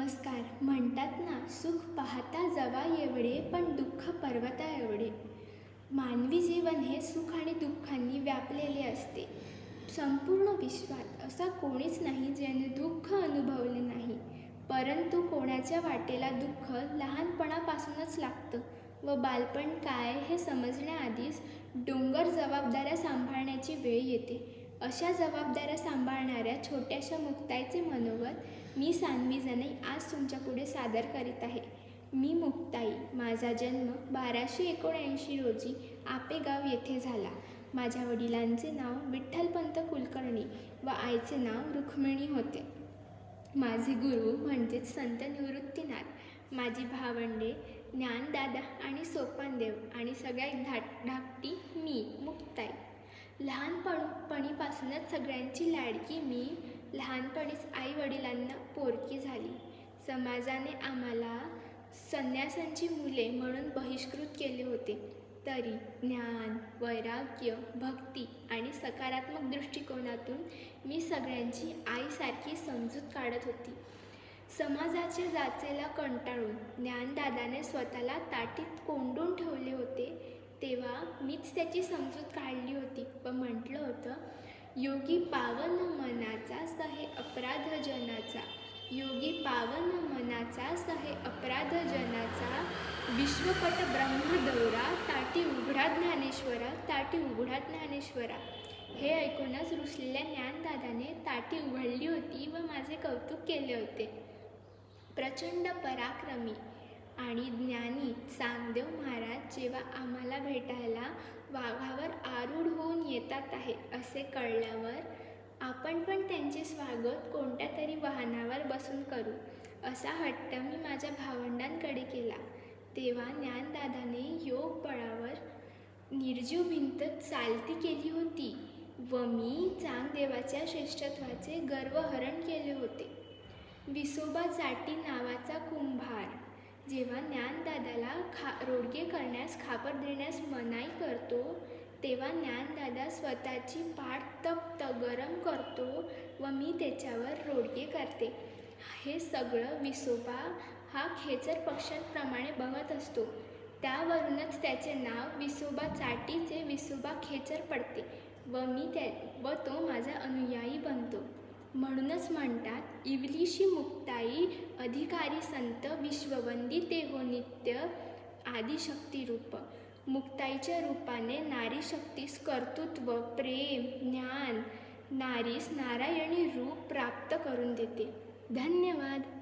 नमस्कार. म्हणतात ना, सुख पाहता जवा एवढे पण दुःख पर्वता एवढे. मानवी जीवन हे सुख आणि दुःखांनी व्यापलेले असते. संपूर्ण विश्वात असा कोणीच नाही ज्याने दुःख अनुभवले नाही. परंतु कोणाच्या वाटेला दुःख लहानपणापासूनच लागतं व बालपण काय हे समजण्याआधीच डोंगर जबाबदाऱ्या सांभाळण्याची वेळ येते. अशा जबाबदाऱ्या सांभाळणाऱ्या छोट्याशा मुक्ताईचे मनोगत मी सान्वी जनै आज तुमच्यापुढे सादर करीत आहे. मी मुक्ताई. माझा जन्म 1279 रोजी आपेगाव येथे झाला. माझ्या वडिलांचे नाव विठ्ठलपंत कुलकर्णी व आईचे नाव रुक्मिणी होते. माझे गुरु म्हणजेच संत निवृत्तीनाथ, माझी भावंडे ज्ञानदादा आणि सोपानदेव आणि सगळ्यात धाकटी मी मुक्ताई. लहानपणीपासूनच सगळ्यांची लाडकी मी. लहानपणीच आई वडिलांना पोरकी झाली. समाजाने आम्हाला संन्यासांची मुले म्हणून बहिष्कृत केले होते. तरी ज्ञान, वैराग्य, भक्ती आणि सकारात्मक दृष्टिकोनातून मी सगळ्यांची आईसारखी समजूत काढत होती. समाजाच्या जाचेला कंटाळून ज्ञानदादाने स्वतःला ताटीत कोंडून ठेवले होते, तेव्हा मीच त्याची समजूत काढली होती व म्हटलं होतं, योगी पावन मनाचा सहे अपराध जनाचा, योगी पावन मनाचा सहे अपराध जनाचा, विश्वपट ब्रह्मदौरा ताटी उघडा ज्ञानेश्वरा, ताटी उघडा ज्ञानेश्वरा. हे ऐकूनच रुसलेल्या ज्ञानदादाने ताटी उघडली होती व माझे कौतुक केले होते. प्रचंड पराक्रमी आणि ज्ञानी चांगदेव महाराज जेव्हा आम्हाला भेटायला वाघावर आरूढ होऊन येतात आहे असे कळल्यावर आपण पण त्यांचे स्वागत कोणत्या तरी वाहनावर बसून करू असा हट्ट मी माझ्या भावंडांकडे केला. तेव्हा ज्ञानदादाने योग बळावर निर्जीव भिंत चालती केली होती व मी चांगदेवाच्या श्रेष्ठत्वाचे गर्वहरण केले होते. विसोबा चाटी नावाचा कुंभार जेव्हा ज्ञानदादाला रोडगे करण्यास खापर देण्यास मनाई करतो, तेव्हा ज्ञानदादा स्वतःची पाठ तप्त गरम करतो व मी त्याच्यावर रोडगे करते. हे सगळं विसोबा हा खेचर पक्ष्यांप्रमाणे बघत असतो. त्यावरूनच त्याचे नाव विसोबा चाटीचे विसोबा खेचर पडते व तो माझा अनुयायी बनतो. म्हणूनच म्हणतात, इवलीशी मुक्ताई अधिकारी संत विश्ववंदिते हो नित्य आदिशक्ती रूप. मुक्ताईच्या रूपाने नारी शक्तीस कर्तृत्व, प्रेम, ज्ञान, नारीस नारायणी रूप प्राप्त करून देते. धन्यवाद.